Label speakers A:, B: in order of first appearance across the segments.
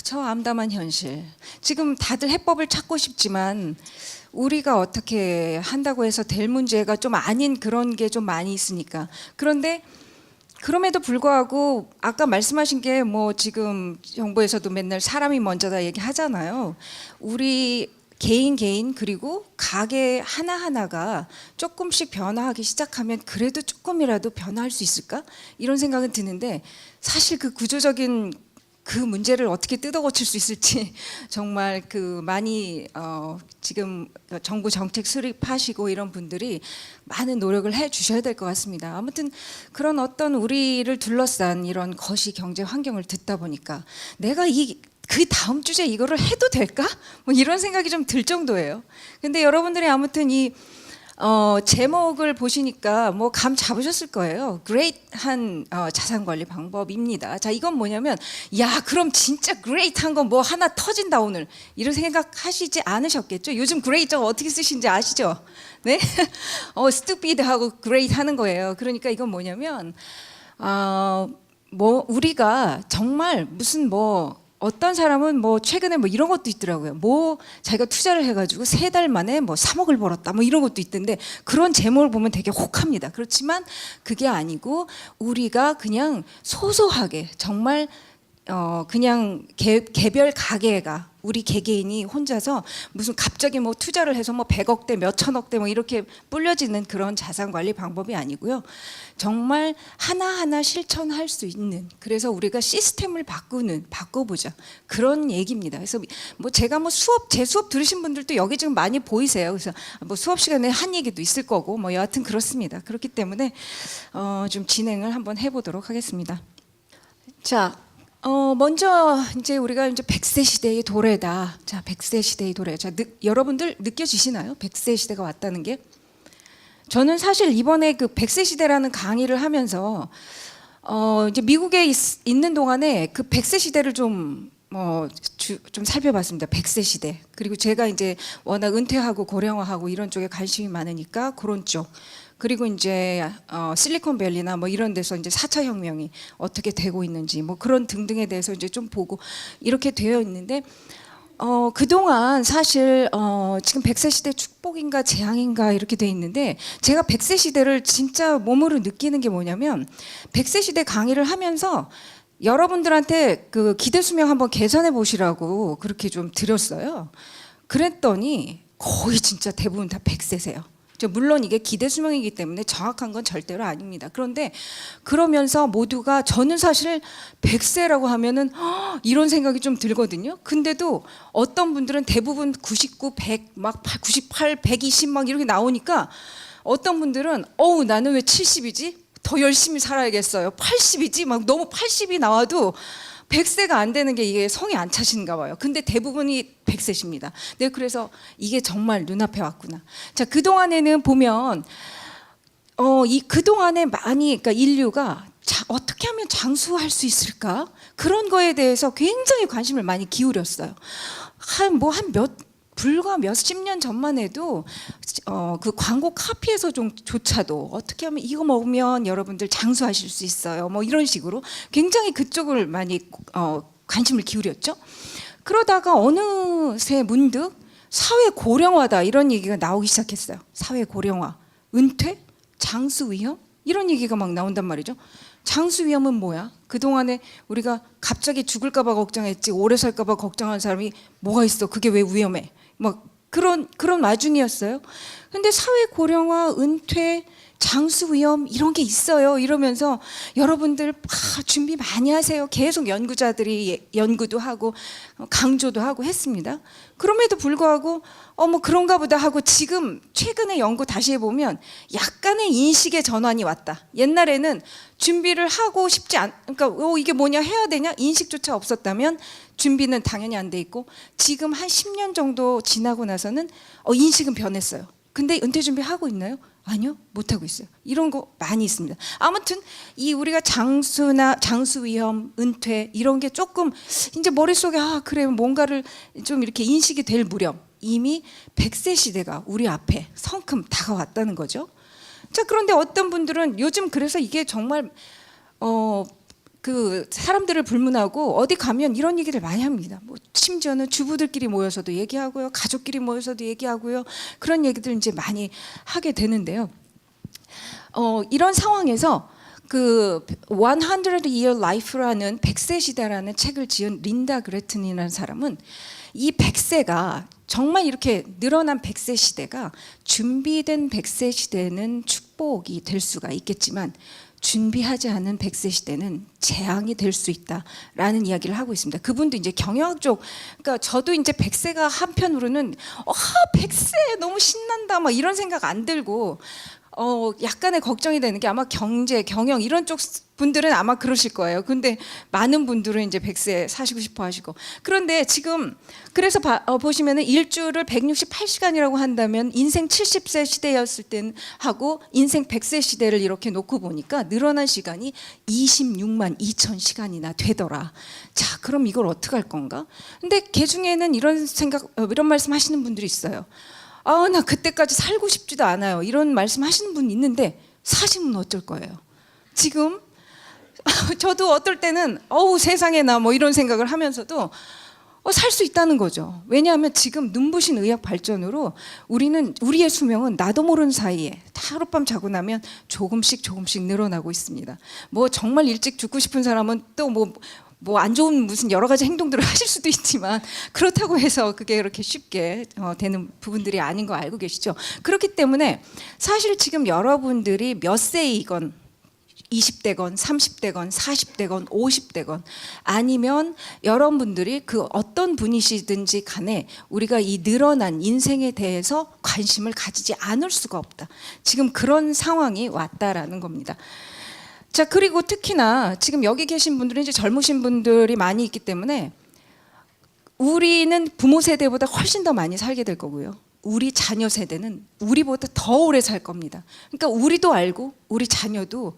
A: 저 암담한 현실. 지금 다들 해법을 찾고 싶지만 우리가 어떻게 한다고 해서 될 문제가 좀 아닌 그런 게 좀 많이 있으니까. 그런데 그럼에도 불구하고 아까 말씀하신 게 뭐 지금 정부에서도 맨날 사람이 먼저다 얘기하잖아요. 우리 개인 그리고 가게 하나하나가 조금씩 변화하기 시작하면 그래도 조금이라도 변화할 수 있을까? 이런 생각은 드는데 사실 그 구조적인 그 문제를 어떻게 뜯어 고칠 수 있을지 정말 그 많이 지금 정부 정책 수립하시고 이런 분들이 많은 노력을 해 주셔야 될 것 같습니다. 아무튼 그런 어떤 우리를 둘러싼 이런 거시 경제 환경을 듣다 보니까 내가 그 다음 주제 이거를 해도 될까? 뭐 이런 생각이 좀 들 정도예요. 근데 여러분들이 아무튼 이 제목을 보시니까 뭐 감 잡으셨을 거예요. great한 자산 관리 방법입니다. 자, 이건 뭐냐면 야, 그럼 진짜 great한 건 뭐 하나 터진다 오늘. 이런 생각하시지 않으셨겠죠? 요즘 great자가 어떻게 쓰시는지 아시죠? 네? stupid하고 great 하는 거예요. 그러니까 이건 뭐냐면 뭐 우리가 정말 무슨 뭐 어떤 사람은 뭐 최근에 뭐 이런 것도 있더라고요. 뭐 자기가 투자를 해가지고 3달 만에 뭐 3억을 벌었다 뭐 이런 것도 있던데 그런 제목을 보면 되게 혹합니다. 그렇지만 그게 아니고 우리가 그냥 소소하게 정말 그냥 개별 가게가 우리 개개인이 혼자서 무슨 갑자기 뭐 투자를 해서 뭐 100억대 몇천억대 뭐 이렇게 불려지는 그런 자산 관리 방법이 아니고요. 정말 하나하나 실천할 수 있는, 그래서 우리가 시스템을 바꿔보자 그런 얘기입니다. 그래서 뭐 제가 뭐 제 수업 들으신 분들도 여기 지금 많이 보이세요. 그래서 뭐 수업 시간에 한 얘기도 있을 거고 뭐 여하튼 그렇습니다. 그렇기 때문에 좀 진행을 한번 해보도록 하겠습니다. 자. 먼저 이제 우리가 이제 100세 시대의 도래다. 자, 100세 시대의 도래. 자, 여러분들 느껴지시나요? 100세 시대가 왔다는 게? 저는 사실 이번에 그 100세 시대라는 강의를 하면서 이제 미국에 있는 동안에 그 100세 시대를 좀 살펴봤습니다. 100세 시대. 그리고 제가 이제 워낙 은퇴하고 고령화하고 이런 쪽에 관심이 많으니까 그런 쪽. 그리고 이제 실리콘밸리나 뭐 이런 데서 이제 4차 혁명이 어떻게 되고 있는지 뭐 그런 등등에 대해서 이제 좀 보고 이렇게 되어 있는데 그동안 사실 지금 100세 시대 축복인가 재앙인가 이렇게 돼 있는데 제가 100세 시대를 진짜 몸으로 느끼는 게 뭐냐면 100세 시대 강의를 하면서 여러분들한테 그 기대 수명 한번 계산해 보시라고 그렇게 좀 드렸어요. 그랬더니 거의 진짜 대부분 다 100세세요. 물론 이게 기대 수명이기 때문에 정확한 건 절대로 아닙니다. 그런데 그러면서 모두가 저는 사실 100세라고 하면은 이런 생각이 좀 들거든요. 근데도 어떤 분들은 대부분 99, 100, 막 98, 120 막 이렇게 나오니까 어떤 분들은 나는 왜 70이지? 더 열심히 살아야겠어요. 80이지? 막 너무 80이 나와도 100세가 안 되는 게 이게 성이 안 차신가 봐요. 근데 대부분이 100세십니다. 네, 그래서 이게 정말 눈앞에 왔구나. 자, 그동안에는 보면 그동안에 많이 그러니까 인류가 어떻게 하면 장수할 수 있을까? 그런 거에 대해서 굉장히 관심을 많이 기울였어요. 불과 몇십 년 전만 해도 그 광고 카피에서 조차도 어떻게 하면 이거 먹으면 여러분들 장수하실 수 있어요. 뭐 이런 식으로 굉장히 그쪽을 많이 관심을 기울였죠. 그러다가 어느새 문득 사회 고령화다 이런 얘기가 나오기 시작했어요. 사회 고령화, 은퇴, 장수 위험 이런 얘기가 막 나온단 말이죠. 장수 위험은 뭐야? 그동안에 우리가 갑자기 죽을까 봐 걱정했지 오래 살까 봐 걱정한 사람이 뭐가 있어? 그게 왜 위험해? 막 그런 와중이었어요. 근데 사회 고령화, 은퇴, 장수 위험 이런 게 있어요. 이러면서 여러분들 준비 많이 하세요. 계속 연구자들이 연구도 하고 강조도 하고 했습니다. 그럼에도 불구하고 뭐 그런가 보다 하고 지금 최근에 연구 다시 해보면 약간의 인식의 전환이 왔다. 옛날에는 준비를 하고 그러니까 이게 뭐냐 해야 되냐 인식조차 없었다면 준비는 당연히 안 돼 있고 지금 한 10년 정도 지나고 나서는 인식은 변했어요. 근데 은퇴 준비하고 있나요? 아니요, 못하고 있어요. 이런 거 많이 있습니다. 아무튼 이 우리가 장수 위험, 은퇴 이런 게 조금 이제 머릿속에 그래 뭔가를 좀 이렇게 인식이 될 무렵 이미 100세 시대가 우리 앞에 성큼 다가왔다는 거죠. 자, 그런데 어떤 분들은 요즘 그래서 이게 정말 그 사람들을 불문하고 어디 가면 이런 얘기를 많이 합니다. 뭐 심지어는 주부들끼리 모여서도 얘기하고요, 가족끼리 모여서도 얘기하고요, 그런 얘기들 이제 많이 하게 되는데요. 이런 상황에서 그 100 Year Life라는 100세 시대라는 책을 지은 린다 그레튼이라는 사람은 이 100세가 정말 이렇게 늘어난 100세 시대가 준비된 100세 시대는 축복이 될 수가 있겠지만 준비하지 않은 100세 시대는 재앙이 될 수 있다라는 이야기를 하고 있습니다. 그분도 이제 경영학 쪽, 그러니까 저도 이제 100세가 한편으로는 100세 너무 신난다 막 이런 생각 안 들고 약간의 걱정이 되는 게 아마 경제, 경영 이런 쪽 분들은 아마 그러실 거예요. 근데 많은 분들은 이제 100세 사시고 싶어 하시고. 그런데 지금 그래서 보시면은 일주를 168시간이라고 한다면 인생 70세 시대였을 땐 하고 인생 100세 시대를 이렇게 놓고 보니까 늘어난 시간이 26만 2천 시간이나 되더라. 자, 그럼 이걸 어떻게 할 건가? 근데 그 중에는 이런 생각, 이런 말씀 하시는 분들이 있어요. 나 그때까지 살고 싶지도 않아요. 이런 말씀 하시는 분 있는데 사시면 어쩔 거예요. 지금 저도 어떨 때는 세상에나 뭐 이런 생각을 하면서도 살 수 있다는 거죠. 왜냐하면 지금 눈부신 의학 발전으로 우리의 수명은 나도 모르는 사이에 하룻밤 자고 나면 조금씩 늘어나고 있습니다. 뭐 정말 일찍 죽고 싶은 사람은 또 뭐 안 좋은 무슨 여러 가지 행동들을 하실 수도 있지만 그렇다고 해서 그게 그렇게 쉽게 되는 부분들이 아닌 거 알고 계시죠? 그렇기 때문에 사실 지금 여러분들이 몇 세이건 20대건 30대건 40대건 50대건 아니면 여러분들이 그 어떤 분이시든지 간에 우리가 이 늘어난 인생에 대해서 관심을 가지지 않을 수가 없다. 지금 그런 상황이 왔다라는 겁니다. 자, 그리고 특히나 지금 여기 계신 분들은 이제 젊으신 분들이 많이 있기 때문에 우리는 부모 세대보다 훨씬 더 많이 살게 될 거고요. 우리 자녀 세대는 우리보다 더 오래 살 겁니다. 그러니까 우리도 알고 우리 자녀도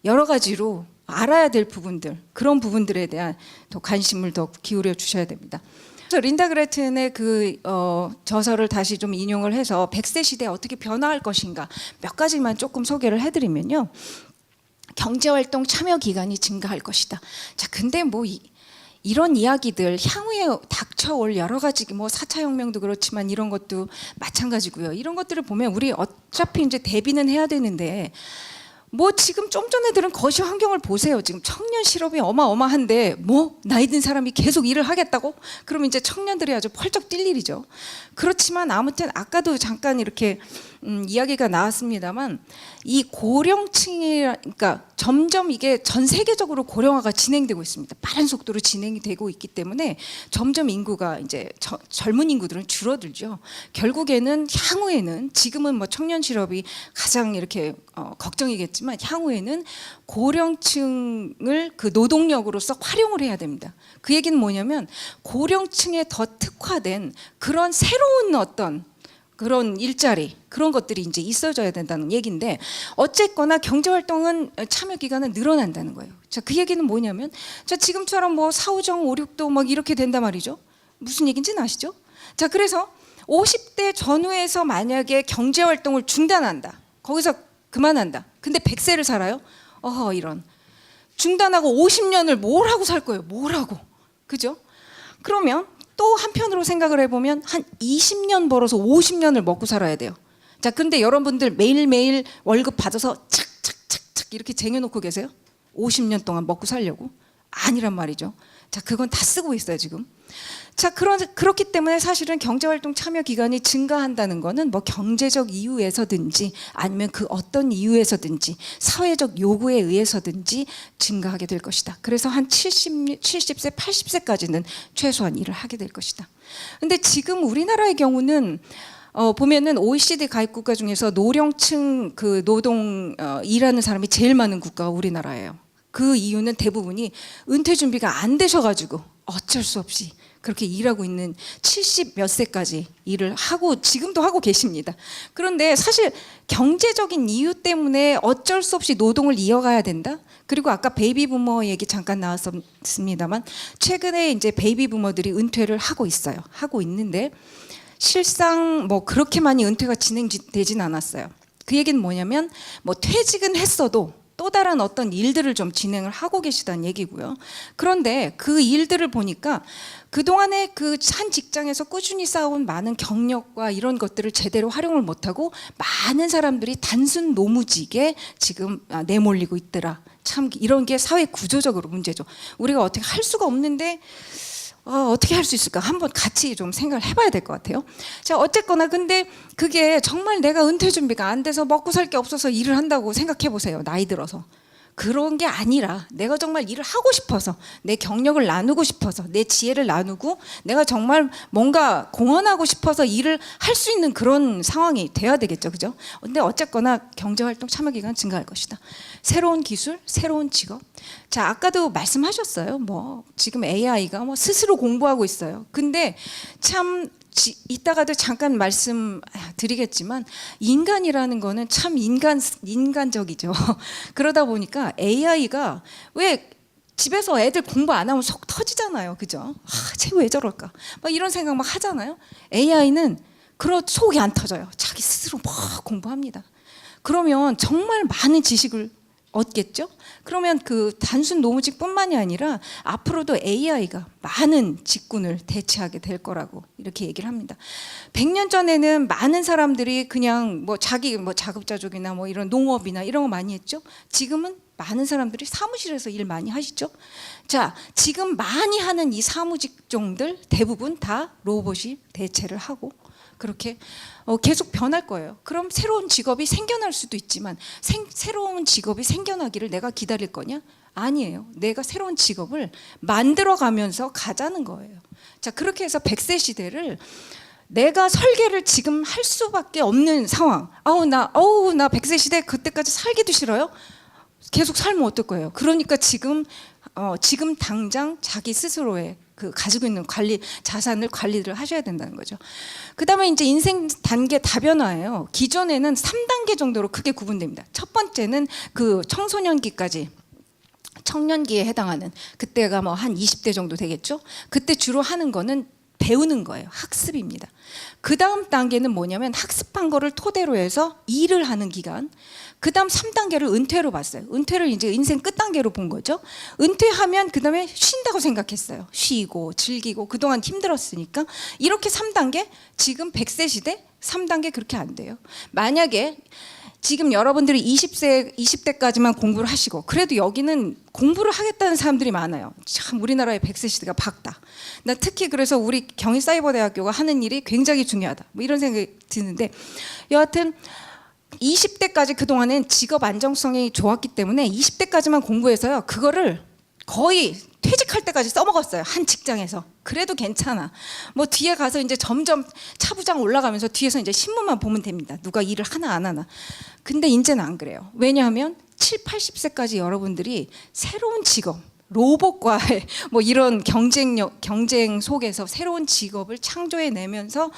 A: 여러 가지로 알아야 될 부분들, 그런 부분들에 대한 더 관심을 더 기울여 주셔야 됩니다. 그래서 린다 그레튼의 그 저서를 다시 좀 인용을 해서 100세 시대에 어떻게 변화할 것인가 몇 가지만 조금 소개를 해드리면요. 경제활동 참여 기간이 증가할 것이다. 자, 근데 뭐 이런 이야기들 향후에 닥쳐올 여러 가지 뭐 4차 혁명도 그렇지만 이런 것도 마찬가지고요. 이런 것들을 보면 우리 어차피 이제 대비는 해야 되는데 뭐 지금 좀 전에 들은 거시 환경을 보세요. 지금 청년 실업이 어마어마한데 뭐 나이 든 사람이 계속 일을 하겠다고? 그러면 이제 청년들이 아주 펄쩍 뛸 일이죠. 그렇지만 아무튼 아까도 잠깐 이렇게 이야기가 나왔습니다만 이 고령층이 그러니까 점점 이게 전 세계적으로 고령화가 진행되고 있습니다. 빠른 속도로 진행이 되고 있기 때문에 점점 인구가 이제 젊은 인구들은 줄어들죠. 결국에는 향후에는 지금은 뭐 청년 실업이 가장 이렇게 걱정이겠지만 향후에는 고령층을 그 노동력으로서 활용을 해야 됩니다. 그 얘기는 뭐냐면 고령층에 더 특화된 그런 새로운 어떤 그런 일자리 그런 것들이 이제 있어져야 된다는 얘기인데 어쨌거나 경제활동은 참여 기간은 늘어난다는 거예요. 자, 그 얘기는 뭐냐면 자, 지금처럼 뭐 4, 5정 5, 6도 막 이렇게 된단 말이죠. 무슨 얘기인지는 아시죠? 자, 그래서 50대 전후에서 만약에 경제활동을 중단한다. 거기서 그만한다. 근데 100세를 살아요? 이런 중단하고 50년을 뭘 하고 살 거예요? 뭘 하고? 그죠? 그러면 또 한편으로 생각을 해보면 한 20년 벌어서 50년을 먹고 살아야 돼요. 자, 근데 여러분들 매일매일 월급 받아서 착착착착 이렇게 쟁여놓고 계세요? 50년 동안 먹고 살려고? 아니란 말이죠. 자, 그건 다 쓰고 있어요, 지금. 자, 그렇기 때문에 사실은 경제활동 참여 기간이 증가한다는 거는 뭐 경제적 이유에서든지 아니면 그 어떤 이유에서든지 사회적 요구에 의해서든지 증가하게 될 것이다. 그래서 한 70세, 80세까지는 최소한 일을 하게 될 것이다. 근데 지금 우리나라의 경우는 보면은 OECD 가입 국가 중에서 노령층 그 노동 일하는 사람이 제일 많은 국가가 우리나라예요. 그 이유는 대부분이 은퇴 준비가 안 되셔가지고 어쩔 수 없이 그렇게 일하고 있는 70 몇 세까지 일을 하고 지금도 하고 계십니다. 그런데 사실 경제적인 이유 때문에 어쩔 수 없이 노동을 이어가야 된다. 그리고 아까 베이비 부머 얘기 잠깐 나왔습니다만 최근에 이제 베이비 부머들이 은퇴를 하고 있어요. 하고 있는데 실상 뭐 그렇게 많이 은퇴가 진행되진 않았어요. 그 얘기는 뭐냐면 뭐 퇴직은 했어도 또 다른 어떤 일들을 좀 진행을 하고 계시다는 얘기고요. 그런데 그 일들을 보니까 그동안에 그 한 직장에서 꾸준히 쌓아온 많은 경력과 이런 것들을 제대로 활용을 못하고 많은 사람들이 단순 노무직에 지금 내몰리고 있더라. 참 이런 게 사회 구조적으로 문제죠. 우리가 어떻게 할 수가 없는데 어떻게 할 수 있을까? 한번 같이 좀 생각을 해봐야 될 것 같아요. 자, 어쨌거나 근데 그게 정말 내가 은퇴 준비가 안 돼서 먹고 살 게 없어서 일을 한다고 생각해 보세요. 나이 들어서. 그런 게 아니라 내가 정말 일을 하고 싶어서 내 경력을 나누고 싶어서 내 지혜를 나누고 내가 정말 뭔가 공헌하고 싶어서 일을 할 수 있는 그런 상황이 돼야 되겠죠. 그죠? 근데 어쨌거나 경제활동 참여기간 증가할 것이다. 새로운 기술, 새로운 직업. 자, 아까도 말씀하셨어요. 뭐 지금 AI가 뭐 스스로 공부하고 있어요. 근데 참 이따가도 잠깐 말씀드리겠지만 인간이라는 거는 참 인간적이죠. 그러다 보니까 AI가 왜 집에서 애들 공부 안 하면 속 터지잖아요. 그죠? 쟤 왜 저럴까? 막 이런 생각 막 하잖아요. AI는 속이 안 터져요. 자기 스스로 막 공부합니다. 그러면 정말 많은 지식을 얻겠죠? 그러면 그 단순 노무직뿐만이 아니라 앞으로도 AI가 많은 직군을 대체하게 될 거라고 이렇게 얘기를 합니다. 100년 전에는 많은 사람들이 그냥 뭐 자기 뭐 자급자족이나 뭐 이런 농업이나 이런 거 많이 했죠. 지금은 많은 사람들이 사무실에서 일 많이 하시죠. 자, 지금 많이 하는 이 사무직종들 대부분 다 로봇이 대체를 하고 그렇게 계속 변할 거예요. 그럼 새로운 직업이 생겨날 수도 있지만 새로운 직업이 생겨나기를 내가 기다릴 거냐? 아니에요. 내가 새로운 직업을 만들어가면서 가자는 거예요. 자, 그렇게 해서 100세 시대를 내가 설계를 지금 할 수밖에 없는 상황. 나 100세 시대 그때까지 살기도 싫어요. 계속 살면 어떨 거예요? 그러니까 지금 당장 자기 스스로의 그 가지고 있는 자산을 관리를 하셔야 된다는 거죠. 그다음에 이제 인생 단계 다변화예요. 기존에는 3단계 정도로 크게 구분됩니다. 첫 번째는 그 청소년기까지 청년기에 해당하는 그때가 뭐 한 20대 정도 되겠죠. 그때 주로 하는 거는 배우는 거예요. 학습입니다. 그 다음 단계는 뭐냐면 학습한 거를 토대로 해서 일을 하는 기간. 그 다음 3단계를 은퇴로 봤어요. 은퇴를 이제 인생 끝단계로 본 거죠. 은퇴하면 그 다음에 쉰다고 생각했어요. 쉬고 즐기고 그동안 힘들었으니까. 이렇게 3단계, 지금 100세 시대 3단계 그렇게 안 돼요. 만약에 지금 여러분들이 20대까지만 공부를 하시고 그래도 여기는 공부를 하겠다는 사람들이 많아요. 참 우리나라의 100세 시대가 밝다. 나 특히 그래서 우리 경희사이버대학교가 하는 일이 굉장히 중요하다. 뭐 이런 생각이 드는데 여하튼 20대까지 그동안엔 직업 안정성이 좋았기 때문에 20대까지만 공부해서요. 그거를 거의 퇴직할 때까지 써먹었어요. 한 직장에서. 그래도 괜찮아. 뭐 뒤에 가서 이제 점점 차부장 올라가면서 뒤에서 이제 신문만 보면 됩니다. 누가 일을 하나 안 하나. 근데 이제는 안 그래요. 왜냐하면 7, 80세까지 여러분들이 새로운 직업, 로봇과의 뭐 이런 경쟁 속에서 새로운 직업을 창조해내면서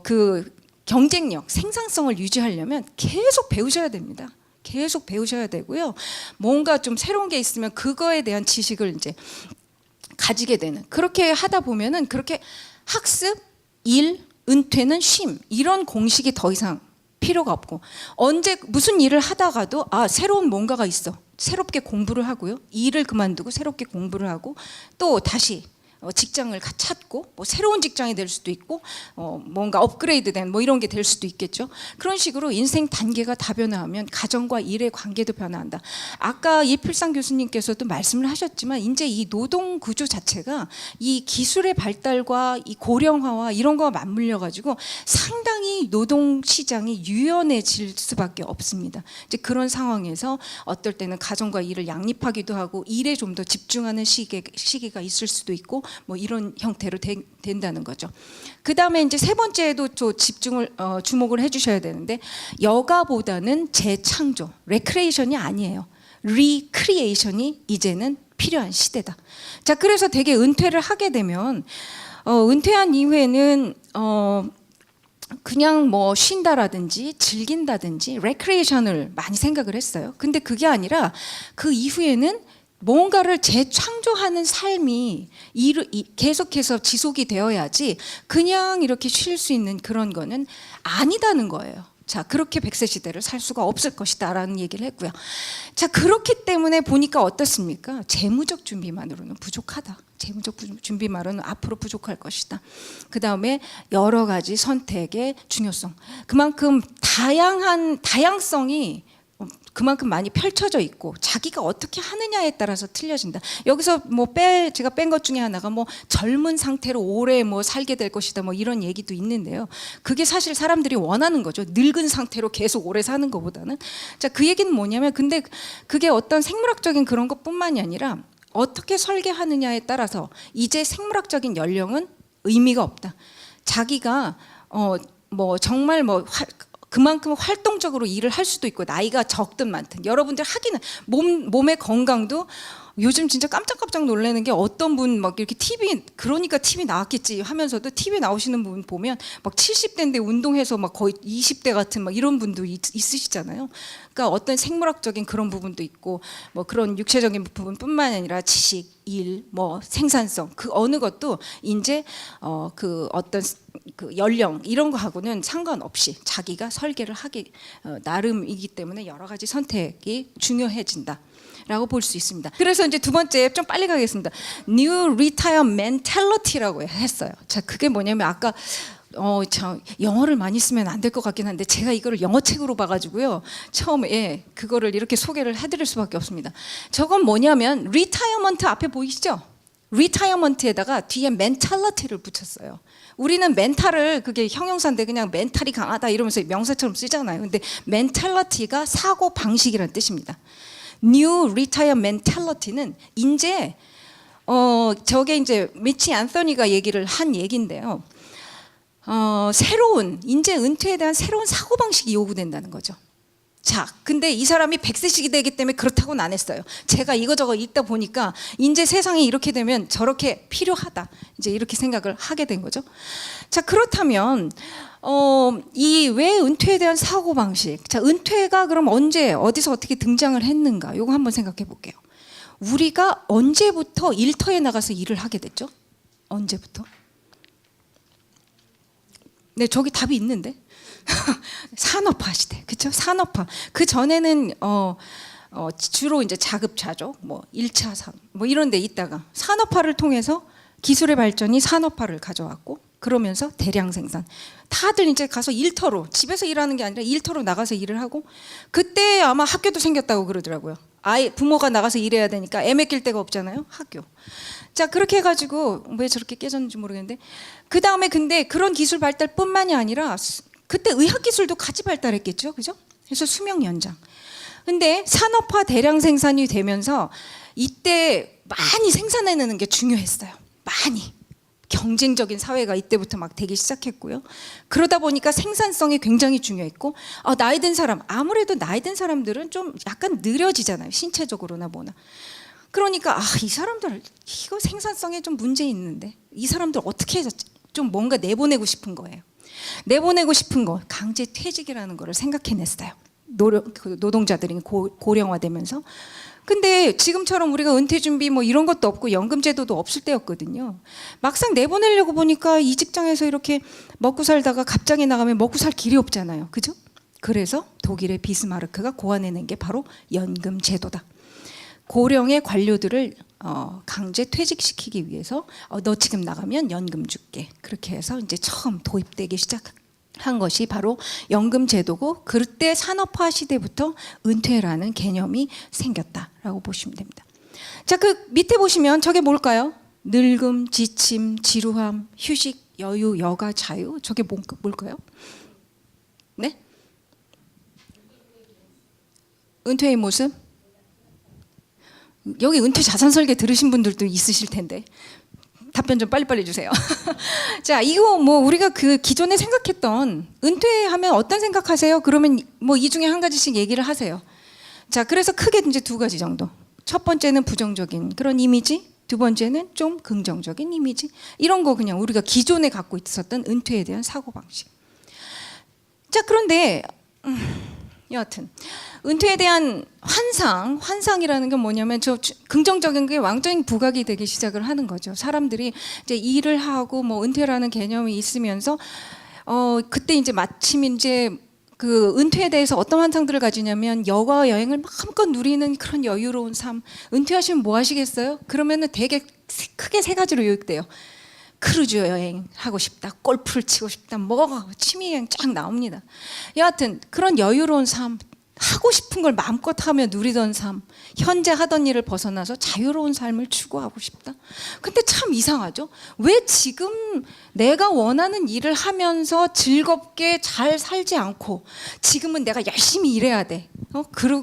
A: 그 경쟁력, 생산성을 유지하려면 계속 배우셔야 됩니다. 계속 배우셔야 되고요. 뭔가 좀 새로운 게 있으면 그거에 대한 지식을 이제 가지게 되는. 그렇게 하다 보면은 그렇게 학습, 일, 은퇴는 쉼 이런 공식이 더 이상 필요가 없고 언제 무슨 일을 하다가도 새로운 뭔가가 있어. 새롭게 공부를 하고요. 일을 그만두고 새롭게 공부를 하고 또 다시 직장을 찾고 뭐 새로운 직장이 될 수도 있고 뭔가 업그레이드된 뭐 이런 게 될 수도 있겠죠. 그런 식으로 인생 단계가 다변화하면 가정과 일의 관계도 변화한다. 아까 이필상 교수님께서도 말씀을 하셨지만 이제 이 노동 구조 자체가 이 기술의 발달과 이 고령화와 이런 거와 맞물려 가지고 상당히 노동 시장이 유연해질 수밖에 없습니다. 이제 그런 상황에서 어떨 때는 가정과 일을 양립하기도 하고 일에 좀 더 집중하는 시기가 있을 수도 있고 뭐 이런 형태로 된다는 거죠. 그 다음에 이제 세 번째에도 주목을 해주셔야 되는데 여가보다는 재창조, 레크레이션이 아니에요. 리크리에이션이 이제는 필요한 시대다. 자, 그래서 되게 은퇴를 하게 되면 은퇴한 이후에는 그냥 뭐 쉰다라든지 즐긴다든지 레크레이션을 많이 생각을 했어요. 근데 그게 아니라 그 이후에는 뭔가를 재창조하는 삶이 계속해서 지속이 되어야지 그냥 이렇게 쉴 수 있는 그런 거는 아니다는 거예요. 자, 그렇게 100세 시대를 살 수가 없을 것이다라는 얘기를 했고요. 자, 그렇기 때문에 보니까 어떻습니까? 재무적 준비만으로는 부족하다. 재무적 준비만으로는 앞으로 부족할 것이다. 그 다음에 여러 가지 선택의 중요성. 그만큼 다양성이 그만큼 많이 펼쳐져 있고 자기가 어떻게 하느냐에 따라서 틀려진다. 여기서 뭐 제가 뺀 것 중에 하나가 뭐 젊은 상태로 오래 뭐 살게 될 것이다 뭐 이런 얘기도 있는데요. 그게 사실 사람들이 원하는 거죠. 늙은 상태로 계속 오래 사는 것보다는. 자, 그 얘기는 뭐냐면 근데 그게 어떤 생물학적인 그런 것뿐만이 아니라 어떻게 설계하느냐에 따라서 이제 생물학적인 연령은 의미가 없다. 자기가 뭐 정말 뭐 그만큼 활동적으로 일을 할 수도 있고 나이가 적든 많든 여러분들 하기는 몸의 건강도 요즘 진짜 깜짝깜짝 놀라는 게 어떤 분 막 이렇게 그러니까 TV 나왔겠지 하면서도 TV 나오시는 분 보면 막 70대인데 운동해서 막 거의 20대 같은 막 이런 분도 있으시잖아요. 그러니까 어떤 생물학적인 그런 부분도 있고 뭐 그런 육체적인 부분뿐만 아니라 지식, 일, 뭐 생산성 그 어느 것도 이제 그 어떤 그 연령 이런 거하고는 상관없이 자기가 설계를 하기 나름이기 때문에 여러 가지 선택이 중요해진다. 라고 볼 수 있습니다. 그래서 이제 두 번째 좀 빨리 가겠습니다. New Retire Mentality라고 했어요. 자, 그게 뭐냐면 아까 참 영어를 많이 쓰면 안 될 것 같긴 한데 제가 이거를 영어책으로 봐가지고요. 처음에 그거를 이렇게 소개를 해드릴 수밖에 없습니다. 저건 뭐냐면 Retirement 앞에 보이시죠? Retirement에다가 뒤에 Mentality를 붙였어요. 우리는 멘탈을 그게 형용사인데 그냥 멘탈이 강하다 이러면서 명사처럼 쓰잖아요. 근데 Mentality가 사고 방식이라는 뜻입니다. New Retire Mentality는 이제 저게 이제 미치 앤서니가 얘기를 한 얘기인데요. 새로운 이제 은퇴에 대한 새로운 사고 방식이 요구된다는 거죠. 자, 근데 이 사람이 100세씩이 되기 때문에 그렇다고는 안 했어요. 제가 이거저거 읽다 보니까 이제 세상이 이렇게 되면 저렇게 필요하다. 이제 이렇게 생각을 하게 된 거죠. 자, 그렇다면 이 왜 은퇴에 대한 사고 방식. 자, 은퇴가 그럼 언제 어디서 어떻게 등장을 했는가? 요거 한번 생각해 볼게요. 우리가 언제부터 일터에 나가서 일을 하게 됐죠? 언제부터? 네, 저기 답이 있는데. 산업화 시대, 그렇죠? 산업화. 그 전에는 주로 이제 자급자족, 뭐 1차 산업, 뭐 이런 데 있다가 산업화를 통해서 기술의 발전이 산업화를 가져왔고 그러면서 대량 생산. 다들 이제 가서 일터로 집에서 일하는 게 아니라 일터로 나가서 일을 하고 그때 아마 학교도 생겼다고 그러더라고요. 부모가 나가서 일해야 되니까 애 맡길 데가 없잖아요. 학교. 자, 그렇게 해가지고 왜 저렇게 깨졌는지 모르겠는데 그 다음에 근데 그런 기술 발달뿐만이 아니라 그때 의학기술도 같이 발달했겠죠. 그죠? 그래서 수명 연장. 근데 산업화 대량 생산이 되면서 이때 많이 생산해내는 게 중요했어요. 많이. 경쟁적인 사회가 이때부터 막 되기 시작했고요. 그러다 보니까 생산성이 굉장히 중요했고 나이 든 사람, 아무래도 나이 든 사람들은 좀 약간 느려지잖아요. 신체적으로나 뭐나. 그러니까 이 사람들 이거 생산성에 좀 문제 있는데 이 사람들 어떻게 해서 좀 뭔가 내보내고 싶은 거예요. 내보내고 싶은 거 강제 퇴직이라는 거를 생각해냈어요. 노동자들이 고령화되면서. 근데 지금처럼 우리가 은퇴 준비 뭐 이런 것도 없고 연금 제도도 없을 때였거든요. 막상 내보내려고 보니까 이 직장에서 이렇게 먹고 살다가 갑자기 나가면 먹고 살 길이 없잖아요. 그죠? 그래서 독일의 비스마르크가 고안해낸 게 바로 연금 제도다. 고령의 관료들을 강제 퇴직시키기 위해서 너 지금 나가면 연금 줄게. 그렇게 해서 이제 처음 도입되기 시작한 것이 바로 연금 제도고 그때 산업화 시대부터 은퇴라는 개념이 생겼다라고 보시면 됩니다. 자, 그 밑에 보시면 저게 뭘까요? 늙음, 지침, 지루함, 휴식, 여유, 여가, 자유. 저게 뭘까요? 네? 은퇴의 모습? 여기 은퇴 자산 설계 들으신 분들도 있으실 텐데 답변 좀 빨리빨리 주세요. 자, 이거 뭐 우리가 그 기존에 생각했던 은퇴하면 어떤 생각하세요? 그러면 뭐 이 중에 한 가지씩 얘기를 하세요. 자, 그래서 크게 이제 두 가지 정도. 첫 번째는 부정적인 그런 이미지, 두 번째는 좀 긍정적인 이미지. 이런 거 그냥 우리가 기존에 갖고 있었던 은퇴에 대한 사고방식. 자, 그런데 여하튼 은퇴에 대한 환상이라는 게 뭐냐면 저 긍정적인 게 완전히 부각이 되기 시작을 하는 거죠. 사람들이 이제 일을 하고 뭐 은퇴라는 개념이 있으면서 그때 이제 마침 이제 그 은퇴에 대해서 어떤 환상들을 가지냐면 여가 여행을 마음껏 누리는 그런 여유로운 삶. 은퇴하시면 뭐 하시겠어요? 그러면은 되게 크게 세 가지로 요약돼요. 크루즈 여행 하고 싶다, 골프를 치고 싶다, 뭐 취미 여행 쫙 나옵니다. 여하튼 그런 여유로운 삶, 하고 싶은 걸 마음껏 하며 누리던 삶, 현재 하던 일을 벗어나서 자유로운 삶을 추구하고 싶다. 근데 참 이상하죠? 왜 지금 내가 원하는 일을 하면서 즐겁게 잘 살지 않고 지금은 내가 열심히 일해야 돼.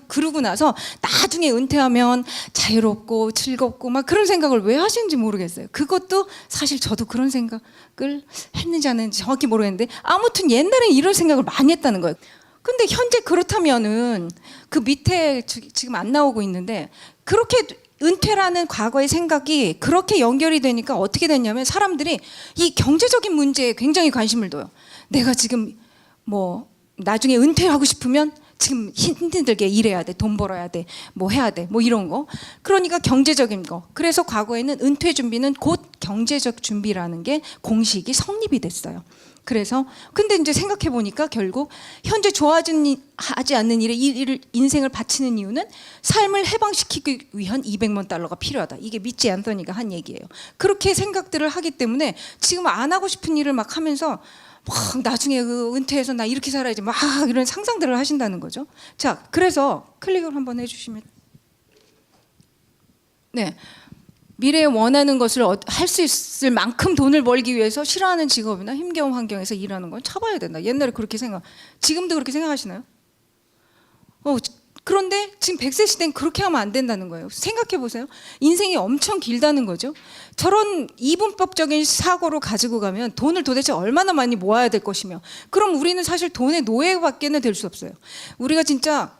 A: 그러고 나서 나중에 은퇴하면 자유롭고 즐겁고 막 그런 생각을 왜 하시는지 모르겠어요. 그것도 사실 저도 그런 생각을 했는지 안 했는지 정확히 모르겠는데 아무튼 옛날에 이런 생각을 많이 했다는 거예요. 근데 현재 그렇다면은 그 밑에 지금 안 나오고 있는데 그렇게 은퇴라는 과거의 생각이 그렇게 연결이 되니까 어떻게 됐냐면 사람들이 이 경제적인 문제에 굉장히 관심을 둬요. 내가 지금 뭐 나중에 은퇴하고 싶으면 지금 힘들게 일해야 돼, 돈 벌어야 돼, 뭐 해야 돼, 뭐 이런 거. 그러니까 경제적인 거. 그래서 과거에는 은퇴 준비는 곧 경제적 준비라는 게 공식이 성립이 됐어요. 그래서 근데 이제 생각해 보니까 결국 현재 좋아하지 않는 일에 인생을 바치는 이유는 삶을 해방시키기 위한 200만 달러가 필요하다. 이게 미치 앤서니가 한 얘기예요. 그렇게 생각들을 하기 때문에 지금 안 하고 싶은 일을 막 하면서 막 나중에 그 은퇴해서 나 이렇게 살아야지 막 이런 상상들을 하신다는 거죠. 자, 그래서 클릭을 한번 해주시면 네. 미래에 원하는 것을 할 수 있을 만큼 돈을 벌기 위해서 싫어하는 직업이나 힘겨운 환경에서 일하는 건 참아야 된다. 옛날에 그렇게 지금도 그렇게 생각하시나요? 그런데 지금 100세 시대는 그렇게 하면 안 된다는 거예요. 생각해 보세요. 인생이 엄청 길다는 거죠. 저런 이분법적인 사고로 가지고 가면 돈을 도대체 얼마나 많이 모아야 될 것이며, 그럼 우리는 사실 돈의 노예밖에는 될 수 없어요. 우리가 진짜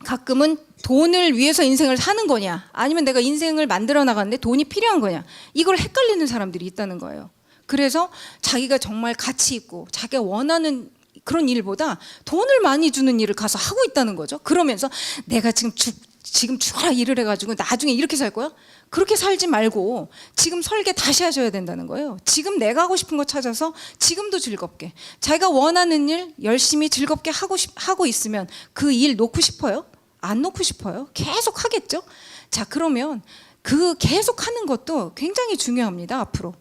A: 가끔은 돈을 위해서 인생을 사는 거냐, 아니면 내가 인생을 만들어 나가는데 돈이 필요한 거냐, 이걸 헷갈리는 사람들이 있다는 거예요. 그래서 자기가 정말 가치 있고 자기가 원하는 그런 일보다 돈을 많이 주는 일을 가서 하고 있다는 거죠. 그러면서 내가 지금 죽어라 일을 해가지고 나중에 이렇게 살 거야? 그렇게 살지 말고 지금 설계 다시 하셔야 된다는 거예요. 지금 내가 하고 싶은 거 찾아서 지금도 즐겁게 자기가 원하는 일 열심히 즐겁게 하고 있으면 그 일 놓고 싶어요? 안 놓고 싶어요? 계속 하겠죠? 자, 그러면 그 계속 하는 것도 굉장히 중요합니다. 앞으로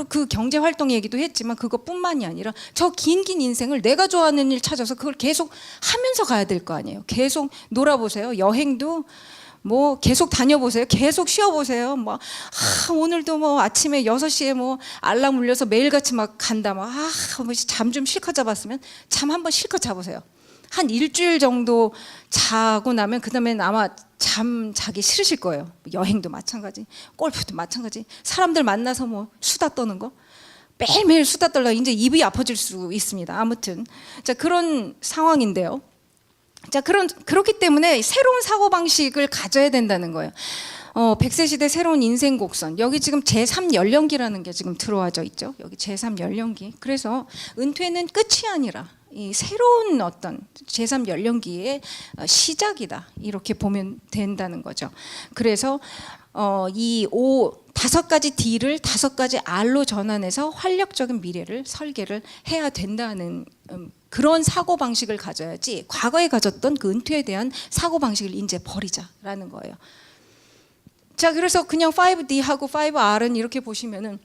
A: 그 경제 활동 얘기도 했지만 그것뿐만이 아니라 저 긴 인생을 내가 좋아하는 일 찾아서 그걸 계속 하면서 가야 될 거 아니에요. 계속 놀아보세요. 여행도 뭐 계속 다녀보세요. 계속 쉬어보세요. 뭐 오늘도 뭐 아침에 6시에 뭐 알람 울려서 매일같이 막 간다. 잠 좀 실컷 잡았으면 잠 한번 실컷 자보세요. 한 일주일 정도 자고 나면 그 다음엔 아마 잠 자기 싫으실 거예요. 여행도 마찬가지, 골프도 마찬가지, 사람들 만나서 뭐 수다 떠는 거 매일매일 수다 떨다 이제 입이 아파질 수 있습니다. 아무튼 자, 그런 상황인데요. 자, 그렇기 때문에 새로운 사고방식을 가져야 된다는 거예요. 100세 시대 새로운 인생 곡선, 여기 지금 제3 연령기라는 게 지금 들어와져 있죠. 여기 제3 연령기. 그래서 은퇴는 끝이 아니라 이 새로운 어떤 제3 연령기의 시작이다, 이렇게 보면 된다는 거죠. 그래서 이 5가지 D를 5가지 R로 전환해서 활력적인 미래를 설계를 해야 된다는 그런 사고방식을 가져야지 과거에 가졌던 그 은퇴에 대한 사고방식을 이제 버리자라는 거예요. 자, 그래서 그냥 5D하고 5R은 이렇게 보시면은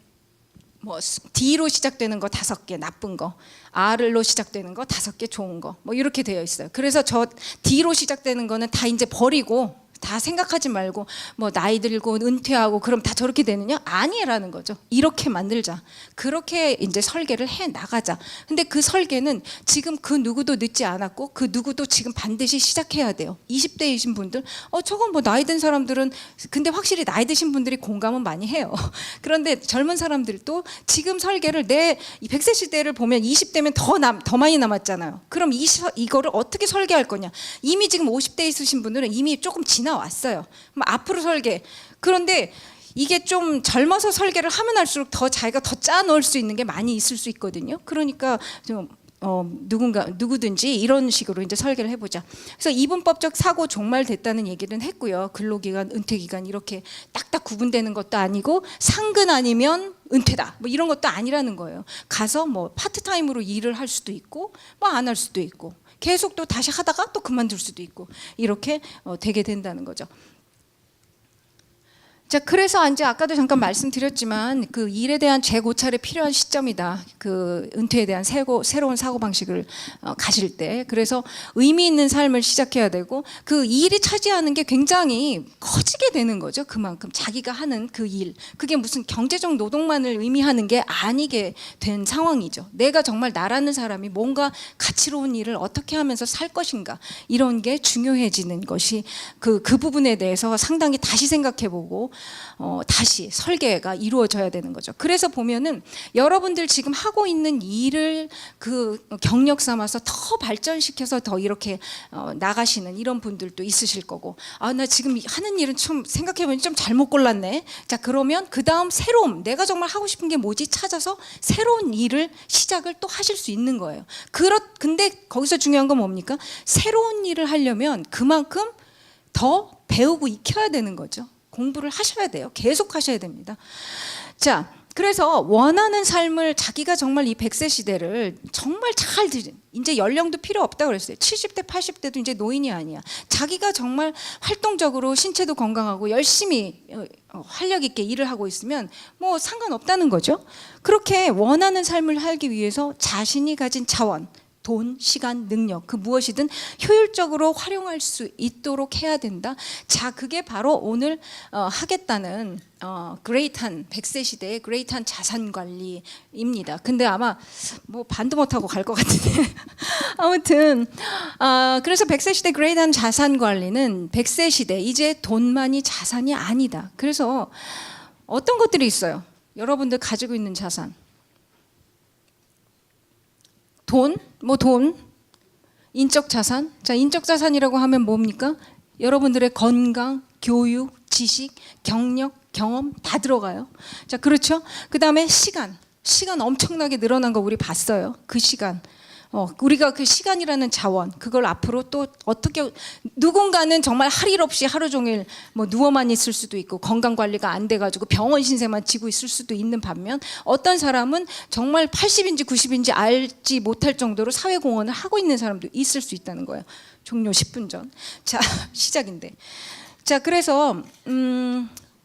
A: 뭐 D로 시작되는 거 5개 나쁜 거, R로 시작되는 거 5개 좋은 거, 뭐 이렇게 되어 있어요. 그래서 저 D로 시작되는 거는 다 이제 버리고 다 생각하지 말고 뭐 나이 들고 은퇴하고 그럼 다 저렇게 되느냐? 아니라는 거죠. 이렇게 만들자. 그렇게 이제 설계를 해 나가자. 근데 그 설계는 지금 그 누구도 늦지 않았고 그 누구도 지금 반드시 시작해야 돼요. 20대이신 분들, 저건 뭐 나이 든 사람들은, 근데 확실히 나이 드신 분들이 공감은 많이 해요. 그런데 젊은 사람들도 지금 설계를 내 100세 시대를 보면 20대면 더 많이 남았잖아요. 그럼 이거를 어떻게 설계할 거냐? 이미 지금 50대 있으신 분들은 이미 조금 지나왔어요. 그럼 앞으로 설계. 그런데 이게 좀 젊어서 설계를 하면 할수록 더 자기가 더 짜 넣을 수 있는 게 많이 있을 수 있거든요. 그러니까 좀 누구든지 이런 식으로 이제 설계를 해보자. 그래서 이분법적 사고 종말됐다는 얘기는 했고요. 근로기간, 은퇴기간 이렇게 딱딱 구분되는 것도 아니고 상근 아니면 은퇴다. 뭐 이런 것도 아니라는 거예요. 가서 뭐 파트타임으로 일을 할 수도 있고 뭐 안 할 수도 있고 계속 또 다시 하다가 또 그만둘 수도 있고 이렇게 되게 된다는 거죠. 자, 그래서 이제 아까도 잠깐 말씀드렸지만 그 일에 대한 재고찰이 필요한 시점이다. 그 은퇴에 대한 새로운 사고 방식을 가질 때. 그래서 의미 있는 삶을 시작해야 되고 그 일이 차지하는 게 굉장히 커지게 되는 거죠. 그만큼 자기가 하는 그 일. 그게 무슨 경제적 노동만을 의미하는 게 아니게 된 상황이죠. 내가 정말 나라는 사람이 뭔가 가치로운 일을 어떻게 하면서 살 것인가. 이런 게 중요해지는 것이 그 부분에 대해서 상당히 다시 생각해보고 다시 설계가 이루어져야 되는 거죠. 그래서 보면은 여러분들 지금 하고 있는 일을 그 경력 삼아서 더 발전시켜서 더 이렇게 나가시는 이런 분들도 있으실 거고, 아, 나 지금 하는 일은 좀 생각해보니 좀 잘못 골랐네. 자, 그러면 그 다음 새로운 내가 정말 하고 싶은 게 뭐지 찾아서 새로운 일을 시작을 또 하실 수 있는 거예요. 근데 거기서 중요한 건 뭡니까? 새로운 일을 하려면 그만큼 더 배우고 익혀야 되는 거죠. 공부를 하셔야 돼요. 계속 하셔야 됩니다. 자, 그래서 원하는 삶을 자기가 정말 이 100세 시대를 정말 잘 이제 연령도 필요 없다 그랬어요. 70대, 80대도 이제 노인이 아니야. 자기가 정말 활동적으로 신체도 건강하고 열심히 활력 있게 일을 하고 있으면 뭐 상관없다는 거죠. 그렇게 원하는 삶을 살기 위해서 자신이 가진 자원, 돈, 시간, 능력 그 무엇이든 효율적으로 활용할 수 있도록 해야 된다. 자, 그게 바로 오늘 하겠다는 그레이트한 100세 시대의 그레이트한 자산 관리입니다. 근데 아마 뭐 반도 못하고 갈 것 같은데 아무튼 그래서 100세 시대 그레이트한 자산 관리는 100세 시대 이제 돈만이 자산이 아니다. 그래서 어떤 것들이 있어요? 여러분들 가지고 있는 자산. 돈, 인적 자산. 자, 인적 자산이라고 하면 뭡니까? 여러분들의 건강, 교육, 지식, 경력, 경험 다 들어가요. 자, 그렇죠? 그 다음에 시간 엄청나게 늘어난 거 우리 봤어요. 그 시간. 우리가 그 시간이라는 자원, 그걸 앞으로 또 어떻게, 누군가는 정말 할 일 없이 하루 종일 뭐 누워만 있을 수도 있고 건강 관리가 안 돼가지고 병원 신세만 지고 있을 수도 있는 반면 어떤 사람은 정말 80인지 90인지 알지 못할 정도로 사회공헌을 하고 있는 사람도 있을 수 있다는 거예요. 종료 10분 전. 자, 시작인데. 자, 그래서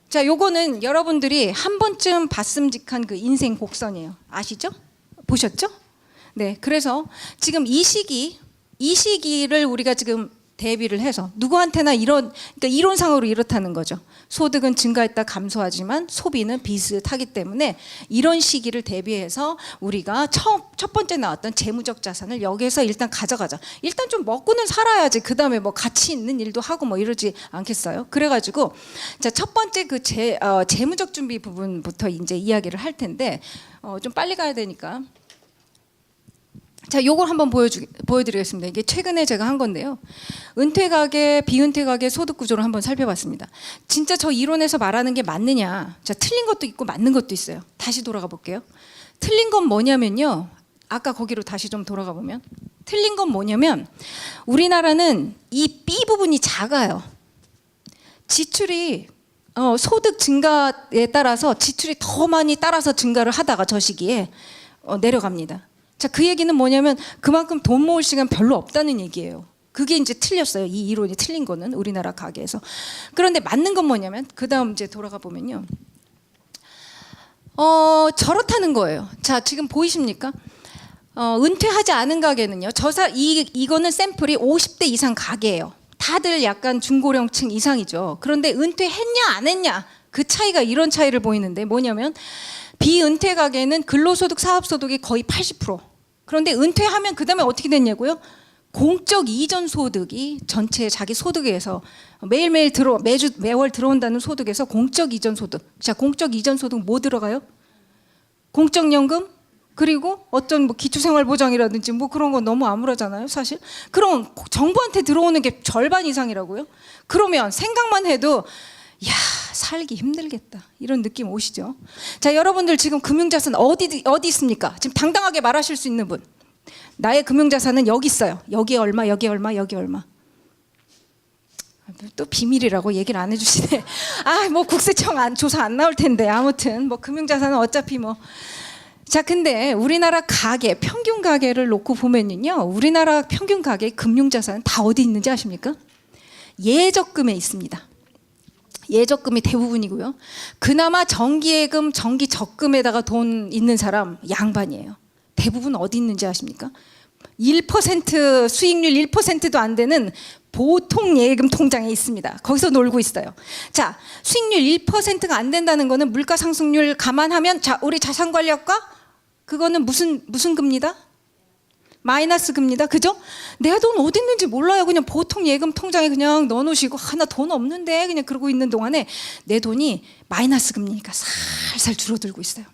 A: 자, 요거는 여러분들이 한 번쯤 봤음직한 그 인생 곡선이에요. 아시죠? 보셨죠? 네, 그래서 지금 이 시기를 우리가 지금 대비를 해서 누구한테나 그러니까 이론상으로 이렇다는 거죠. 소득은 증가했다 감소하지만 소비는 비슷하기 때문에 이런 시기를 대비해서 우리가 첫 번째 나왔던 재무적 자산을 여기에서 일단 가져가자. 일단 좀 먹고는 살아야지. 그 다음에 뭐 가치 있는 일도 하고 뭐 이러지 않겠어요? 그래가지고 자, 첫 번째 그 재무적 준비 부분부터 이제 이야기를 할 텐데 좀 빨리 가야 되니까. 자, 요걸 한번 보여드리겠습니다. 이게 최근에 제가 한 건데요. 은퇴가계, 비은퇴가계 소득 구조를 한번 살펴봤습니다. 진짜 저 이론에서 말하는 게 맞느냐? 자, 틀린 것도 있고 맞는 것도 있어요. 다시 돌아가 볼게요. 틀린 건 뭐냐면요. 아까 거기로 다시 좀 돌아가 보면 틀린 건 뭐냐면 우리나라는 이 B 부분이 작아요. 지출이 소득 증가에 따라서 지출이 더 많이 따라서 증가를 하다가 저 시기에 내려갑니다. 자, 그 얘기는 뭐냐면 그만큼 돈 모을 시간 별로 없다는 얘기예요. 그게 이제 틀렸어요. 이 이론이 틀린 거는 우리나라 가계에서. 그런데 맞는 건 뭐냐면 그 다음 이제 돌아가 보면요. 저렇다는 거예요. 자, 지금 보이십니까? 은퇴하지 않은 가계는요. 이거는 샘플이 50대 이상 가계예요. 다들 약간 중고령층 이상이죠. 그런데 은퇴했냐 안 했냐 그 차이가 이런 차이를 보이는데 뭐냐면 비은퇴 가계는 근로소득, 사업소득이 거의 80%. 그런데 은퇴하면 그 다음에 어떻게 됐냐고요? 공적 이전 소득이 전체 자기 소득에서 매일매일 매월 들어온다는 소득에서 공적 이전 소득. 자, 공적 이전 소득 뭐 들어가요? 공적연금? 그리고 어떤 뭐 기초생활보장이라든지 뭐 그런 거 너무 암울하잖아요, 사실. 그럼 정부한테 들어오는 게 절반 이상이라고요? 그러면 생각만 해도 야, 살기 힘들겠다. 이런 느낌 오시죠? 자, 여러분들 지금 금융자산 어디 있습니까? 지금 당당하게 말하실 수 있는 분. 나의 금융자산은 여기 있어요. 여기 얼마, 여기 얼마, 여기 얼마. 또 비밀이라고 얘기를 안 해주시네. 뭐 국세청 조사 안 나올 텐데. 아무튼 뭐 금융자산은 어차피 뭐. 자, 근데 우리나라 가계, 평균 가계를 놓고 보면요, 우리나라 평균 가계 금융자산은 다 어디 있는지 아십니까? 예적금에 있습니다. 예적금이 대부분이고요. 그나마 정기예금, 정기적금에다가 돈 있는 사람 양반이에요. 대부분 어디 있는지 아십니까? 1% 수익률 1%도 안 되는 보통 예금 통장에 있습니다. 거기서 놀고 있어요. 자, 수익률 1%가 안 된다는 거는 물가 상승률 감안하면, 자, 우리 자산관리학과 그거는 무슨 금리다? 마이너스 금리다. 그죠? 내가 돈 어디 있는지 몰라요. 그냥 보통 예금 통장에 그냥 넣어놓으시고, 나 돈 없는데 그냥 그러고 있는 동안에 내 돈이 마이너스 금리니까 살살 줄어들고 있어요.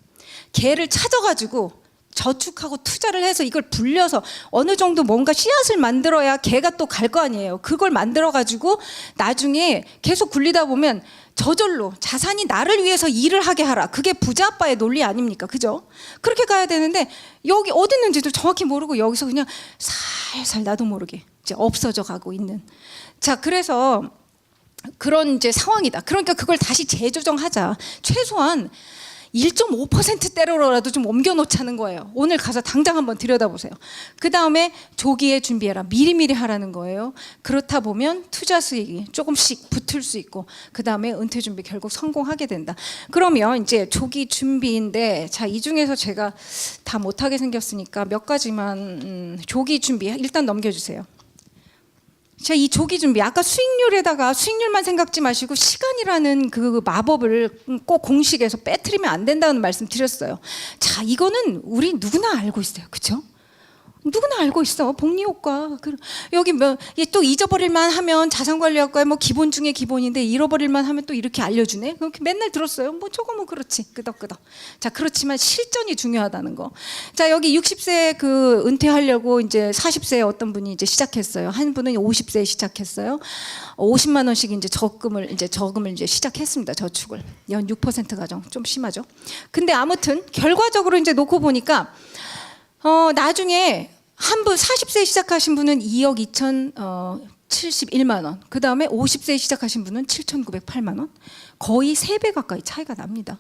A: 걔를 찾아가지고 저축하고 투자를 해서 이걸 불려서 어느 정도 뭔가 씨앗을 만들어야 걔가 또 갈 거 아니에요. 그걸 만들어가지고 나중에 계속 굴리다 보면 저절로 자산이 나를 위해서 일을 하게 하라. 그게 부자 아빠의 논리 아닙니까? 그죠? 그렇게 가야 되는데 여기 어디 있는지도 정확히 모르고 여기서 그냥 살살 나도 모르게 이제 없어져 가고 있는. 자, 그래서 그런 이제 상황이다. 그러니까 그걸 다시 재조정하자. 최소한 1.5%대로라도 좀 옮겨놓자는 거예요. 오늘 가서 당장 한번 들여다보세요. 그 다음에 조기에 준비해라. 미리미리 하라는 거예요. 그렇다 보면 투자 수익이 조금씩 붙을 수 있고, 그 다음에 은퇴 준비 결국 성공하게 된다. 그러면 이제 조기 준비인데, 자, 이 중에서 제가 다 못하게 생겼으니까 몇 가지만 조기 준비 일단 넘겨주세요. 자, 이 조기 준비, 아까 수익률에다가 수익률만 생각지 마시고 시간이라는 그 마법을 꼭 공식에서 빼뜨리면 안 된다는 말씀 드렸어요. 자, 이거는 우리 누구나 알고 있어요. 그렇죠? 누구나 알고 있어. 복리효과. 여기 또 잊어버릴만 하면 자산관리학과의 뭐 기본 중에 기본인데 잃어버릴만 하면 또 이렇게 알려주네. 그렇게 맨날 들었어요. 뭐 저거 뭐 그렇지. 끄덕끄덕. 자, 그렇지만 실전이 중요하다는 거. 자, 여기 60세 그 은퇴하려고 이제 40세에 어떤 분이 이제 시작했어요. 한 분은 50세에 시작했어요. 50만 원씩 이제 저금을 이제 시작했습니다. 저축을. 연 6% 가정. 좀 심하죠. 근데 아무튼 결과적으로 이제 놓고 보니까 나중에 한 분 40세에 시작하신 분은 2억 2,071만 원. 그 다음에 50세에 시작하신 분은 7,908만 원. 거의 3배 가까이 차이가 납니다.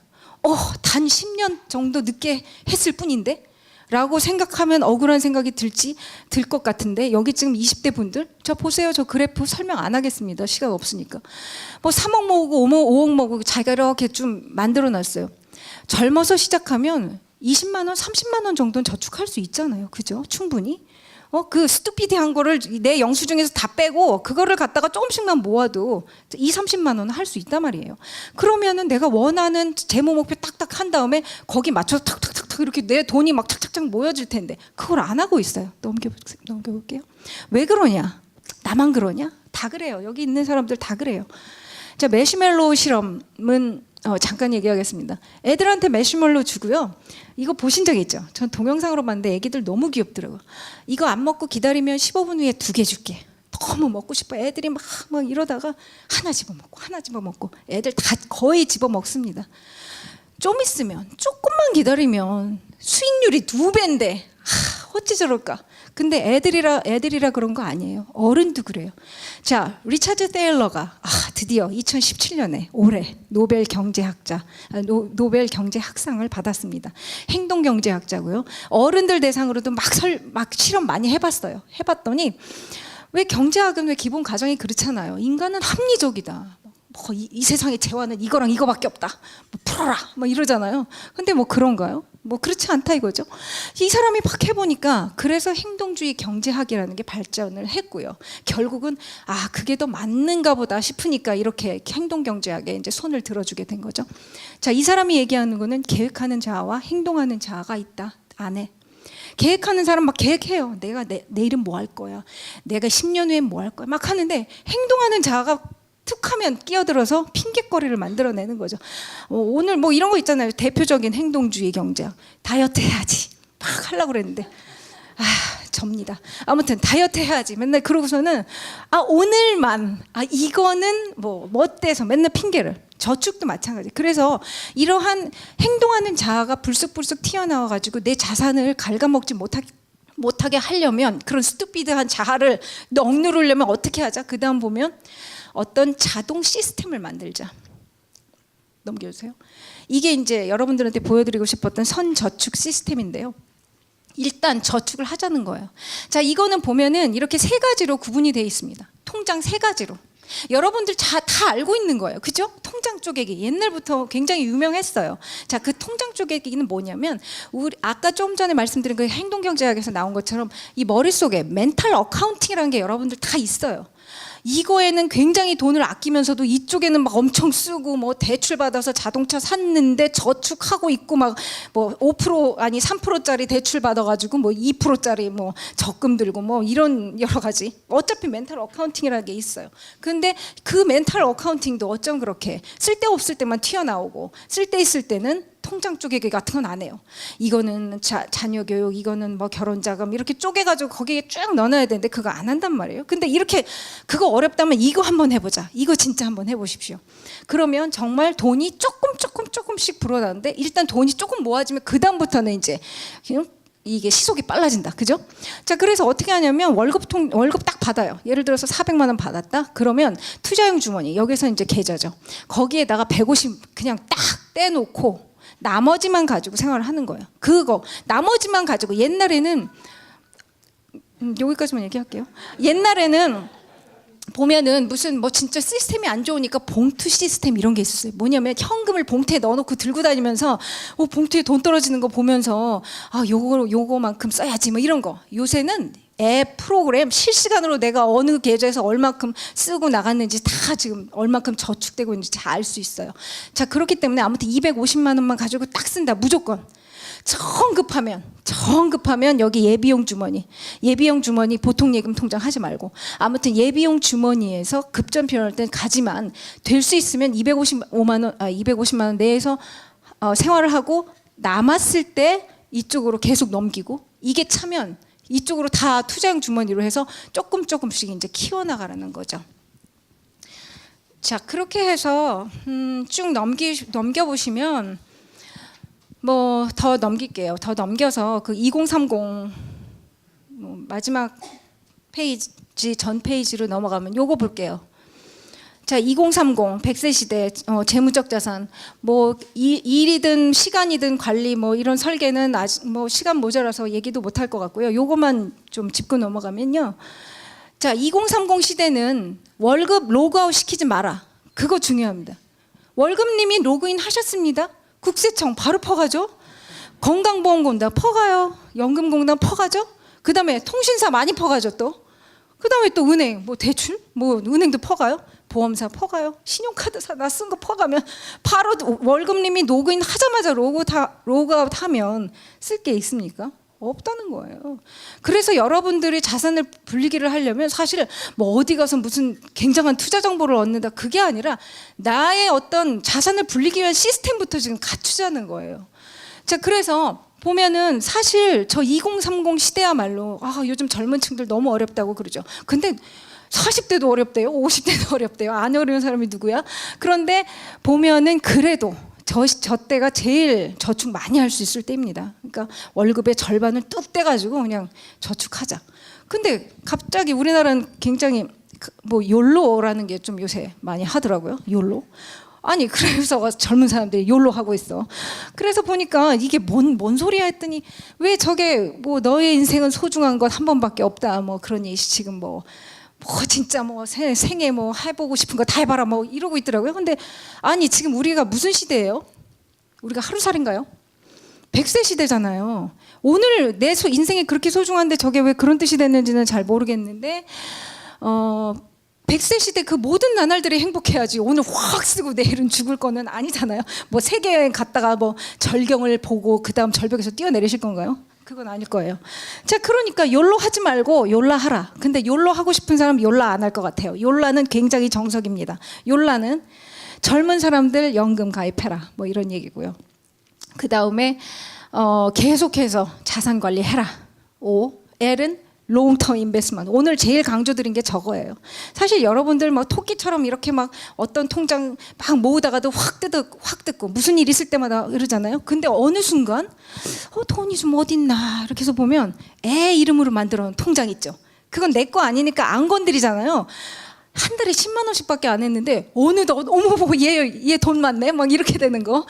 A: 단 10년 정도 늦게 했을 뿐인데? 라고 생각하면 억울한 생각이 들 것 같은데, 여기 지금 20대 분들, 저 보세요. 저 그래프 설명 안 하겠습니다. 시간 없으니까. 뭐 3억 모으고 5억 모으고 자기가 이렇게 좀 만들어 놨어요. 젊어서 시작하면 20만 원, 30만 원 정도는 저축할 수 있잖아요. 그죠? 충분히. 그 스투피디한 거를 내 영수증에서 다 빼고 그거를 갖다가 조금씩만 모아도 2, 30만 원은 할 수 있단 말이에요. 그러면은 내가 원하는 재무 목표 딱딱 한 다음에 거기 맞춰서 탁탁탁탁 이렇게 내 돈이 막 착착착 모여질 텐데 그걸 안 하고 있어요. 넘겨볼게요. 왜 그러냐? 나만 그러냐? 다 그래요. 여기 있는 사람들 다 그래요. 자, 매시멜로우 실험은 잠깐 얘기하겠습니다. 애들한테 매시멜로 주고요. 이거 보신 적 있죠? 전 동영상으로 봤는데 애기들 너무 귀엽더라고요. 이거 안 먹고 기다리면 15분 후에 2개 줄게. 너무 먹고 싶어. 애들이 막 이러다가 하나 집어먹고 애들 다 거의 집어먹습니다. 좀 있으면 조금만 기다리면 수익률이 2배인데 어찌 저럴까? 근데 애들이라 그런 거 아니에요. 어른도 그래요. 자, 리차드 테일러가 드디어 2017년에 올해 노벨 경제학상을 받았습니다. 행동 경제학자고요. 어른들 대상으로도 막 실험 많이 해봤어요. 해봤더니 왜 경제학은 왜 기본 가정이 그렇잖아요. 인간은 합리적이다. 이 세상의 재화는 이거랑 이거밖에 없다. 풀어라. 이러잖아요. 근데 그런가요? 그렇지 않다 이거죠. 이 사람이 막 해보니까 그래서 행동주의 경제학이라는 게 발전을 했고요. 결국은 그게 더 맞는가 보다 싶으니까 이렇게 행동 경제학에 이제 손을 들어주게 된 거죠. 자, 이 사람이 얘기하는 거는 계획하는 자아와 행동하는 자아가 있다. 안에. 계획하는 사람 막 계획해요. 내가 내일은 뭐 할 거야. 내가 10년 후엔 뭐 할 거야. 막 하는데 행동하는 자아가 툭하면 끼어들어서 핑계거리를 만들어내는 거죠. 오늘 이런 거 있잖아요. 대표적인 행동주의 경제학. 다이어트 해야지. 막 하려고 그랬는데 접니다. 아무튼 다이어트 해야지. 맨날 그러고서는 오늘만 이거는 뭐 어때서 맨날 핑계를. 저축도 마찬가지. 그래서 이러한 행동하는 자아가 불쑥불쑥 튀어나와가지고 내 자산을 갉아먹지 못하게 하려면, 그런 스투피드한 자아를 억누르려면 어떻게 하자? 그 다음 보면 어떤 자동 시스템을 만들자. 넘겨주세요. 이게 이제 여러분들한테 보여드리고 싶었던 선저축 시스템인데요. 일단 저축을 하자는 거예요. 자, 이거는 보면은 이렇게 세 가지로 구분이 되어 있습니다. 통장 세 가지로. 여러분들 다 알고 있는 거예요. 그죠? 통장 쪼개기. 옛날부터 굉장히 유명했어요. 자, 그 통장 쪼개기는 뭐냐면, 우리 아까 좀 전에 말씀드린 그 행동경제학에서 나온 것처럼 이 머릿속에 멘탈 어카운팅이라는 게 여러분들 다 있어요. 이거에는 굉장히 돈을 아끼면서도 이쪽에는 막 엄청 쓰고, 뭐 대출 받아서 자동차 샀는데 저축하고 있고, 막 뭐 5% 아니 3%짜리 대출 받아가지고 뭐 2%짜리 뭐 적금 들고 뭐 이런 여러 가지. 어차피 멘탈 어카운팅이라는 게 있어요. 근데 그 멘탈 어카운팅도 어쩜 그렇게 쓸데없을 때만 튀어나오고, 쓸데 있을 때는 통장 쪼개기 같은 건 안 해요. 이거는 자녀 교육, 이거는 뭐 결혼 자금, 이렇게 쪼개가지고 거기에 쭉 넣어놔야 되는데 그거 안 한단 말이에요. 근데 이렇게 그거 어렵다면 이거 한번 해보자. 이거 진짜 한번 해보십시오. 그러면 정말 돈이 조금씩 불어나는데, 일단 돈이 조금 모아지면 그 다음부터는 이제 이게 시속이 빨라진다. 그죠? 자, 그래서 어떻게 하냐면 월급 딱 받아요. 예를 들어서 400만 원 받았다. 그러면 투자용 주머니, 여기서 이제 계좌죠. 거기에다가 150 그냥 딱 떼놓고 나머지만 가지고 생활을 하는 거예요. 그거 나머지만 가지고, 옛날에는 여기까지만 얘기할게요. 옛날에는 보면은 무슨 뭐 진짜 시스템이 안 좋으니까 봉투 시스템 이런 게 있었어요. 뭐냐면 현금을 봉투에 넣어놓고 들고 다니면서 봉투에 돈 떨어지는 거 보면서 요거만큼 써야지 뭐 이런 거. 요새는 앱 프로그램 실시간으로 내가 어느 계좌에서 얼마큼 쓰고 나갔는지 다 지금 얼마큼 저축되고 있는지 다 알 수 있어요. 자, 그렇기 때문에 아무튼 250만 원만 가지고 딱 쓴다. 무조건. 정급하면 여기 예비용 주머니 보통 예금 통장 하지 말고, 아무튼 예비용 주머니에서 급전 필요할 땐 가지만, 될 수 있으면 250만 원 내에서 생활을 하고, 남았을 때 이쪽으로 계속 넘기고, 이게 차면 이쪽으로 다 투자용 주머니로 해서 조금씩 이제 키워나가라는 거죠. 자, 그렇게 해서 쭉 넘겨보시면 뭐 더 넘길게요. 더 넘겨서 그 2030 마지막 페이지, 전 페이지로 넘어가면 요거 볼게요. 자, 2030 100세 시대 재무적 자산, 뭐 일이든 시간이든 관리, 뭐 이런 설계는 아직 뭐 시간 모자라서 얘기도 못할 것 같고요. 요거만 좀 짚고 넘어가면요. 자, 2030 시대는 월급 로그아웃 시키지 마라. 그거 중요합니다. 월급님이 로그인 하셨습니다. 국세청 바로 퍼가죠. 건강보험공단 퍼가요. 연금공단 퍼가죠. 그 다음에 통신사 많이 퍼가죠. 또 그 다음에 또 은행, 뭐 대출, 뭐 은행도 퍼가요. 보험사 퍼가요. 신용카드사 나 쓴 거 퍼가면 바로 월급님이 로그인 하자마자 로그아웃 하면 쓸 게 있습니까? 없다는 거예요. 그래서 여러분들이 자산을 분리기를 하려면 사실 뭐 어디 가서 무슨 굉장한 투자 정보를 얻는다, 그게 아니라 나의 어떤 자산을 분리기 위한 시스템부터 지금 갖추자는 거예요. 자, 그래서 보면은 사실 저 2030 시대야말로 요즘 젊은 층들 너무 어렵다고 그러죠. 근데 40대도 어렵대요. 50대도 어렵대요. 안 어려운 사람이 누구야? 그런데 보면은 그래도 저 때가 제일 저축 많이 할 수 있을 때입니다. 그러니까 월급의 절반을 뚝 떼가지고 그냥 저축하자. 근데 갑자기 우리나라는 굉장히 뭐 욜로라는 게 좀 요새 많이 하더라고요. 욜로. 아니, 그래서 젊은 사람들이 욜로 하고 있어. 그래서 보니까 이게 뭔 소리야 했더니, 왜 저게 뭐 너의 인생은 소중한 것 한 번밖에 없다, 뭐 그러니 지금 뭐 진짜 뭐 생애 뭐 해보고 싶은 거 다 해봐라 뭐 이러고 있더라고요. 근데 아니, 지금 우리가 무슨 시대예요? 우리가 하루살인가요? 100세 시대잖아요. 오늘 내 인생이 그렇게 소중한데 저게 왜 그런 뜻이 됐는지는 잘 모르겠는데, 100세 시대 그 모든 나날들이 행복해야지. 오늘 확 쓰고 내일은 죽을 거는 아니잖아요. 뭐 세계여행 갔다가 뭐 절경을 보고 그 다음 절벽에서 뛰어내리실 건가요? 그건 아닐 거예요. 자, 그러니까 욜로 하지 말고 욜라 하라. 근데 욜로 하고 싶은 사람 욜라 안 할 것 같아요. 욜라는 굉장히 정석입니다. 욜라는 젊은 사람들 연금 가입해라, 뭐 이런 얘기고요. 그 다음에 계속해서 자산 관리해라. O. L은 롱텀 인베스트먼트. 오늘 제일 강조드린 게 저거예요. 사실 여러분들 막 토끼처럼 이렇게 막 어떤 통장 막 모으다가도 확 뜯고 무슨 일 있을 때마다 그러잖아요. 근데 어느 순간 돈이 좀 어딨나 이렇게 해서 보면 애 이름으로 만들어 놓은 통장 있죠. 그건 내 거 아니니까 안 건드리잖아요. 한 달에 10만 원씩밖에 안 했는데 어느덧 어머 얘 돈 많네 막 이렇게 되는 거.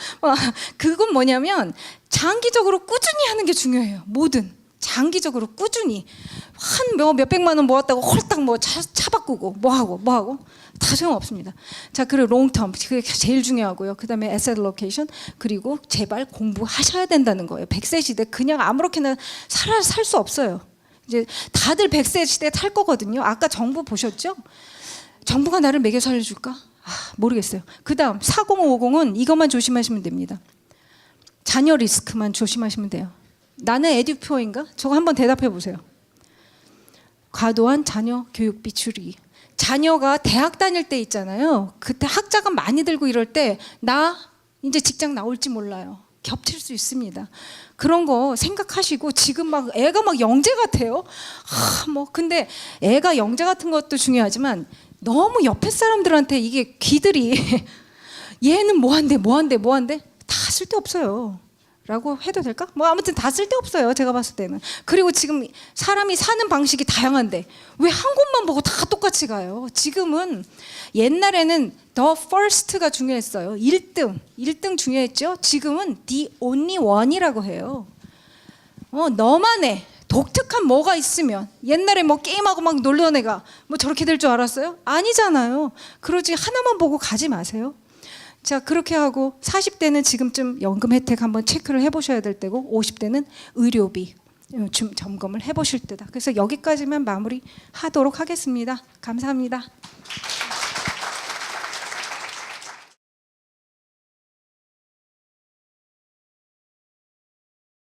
A: 그건 뭐냐면 장기적으로 꾸준히 하는 게 중요해요. 뭐든 장기적으로 꾸준히 한 몇백만 원 모았다고 홀딱 뭐 차 바꾸고 뭐 하고 다 소용없습니다. 자, 그리고 롱텀 그게 제일 중요하고요. 그다음에 에셋 로케이션, 그리고 제발 공부하셔야 된다는 거예요. 100세 시대 그냥 아무렇게나 살 수 없어요. 이제 다들 100세 시대 탈 거거든요. 아까 정부 보셨죠? 정부가 나를 먹여 살려줄까? 모르겠어요. 그다음 4050은 이것만 조심하시면 됩니다. 자녀 리스크만 조심하시면 돼요. 나는 에듀표인가? 저거 한번 대답해 보세요. 과도한 자녀 교육비 줄이기. 자녀가 대학 다닐 때 있잖아요. 그때 학자금 많이 들고 이럴 때 나 이제 직장 나올지 몰라요. 겹칠 수 있습니다. 그런 거 생각하시고 지금 막 애가 막 영재 같아요. 근데 애가 영재 같은 것도 중요하지만 너무 옆에 사람들한테 이게 귀들이 얘는 뭐 한대 다 쓸데없어요 라고 해도 될까? 아무튼 다 쓸데없어요 제가 봤을 때는. 그리고 지금 사람이 사는 방식이 다양한데 왜 한 곳만 보고 다 똑같이 가요? 지금은 옛날에는 the first가 중요했어요. 1등 중요했죠. 지금은 the only one이라고 해요. 너만의 독특한 뭐가 있으면, 옛날에 뭐 게임하고 막 놀던 애가 뭐 저렇게 될 줄 알았어요? 아니잖아요. 그러지 하나만 보고 가지 마세요. 자, 그렇게 하고 40대는 지금쯤 연금 혜택 한번 체크를 해보셔야 될 때고 50대는 의료비 점검을 해보실 때다. 그래서 여기까지만 마무리하도록 하겠습니다. 감사합니다.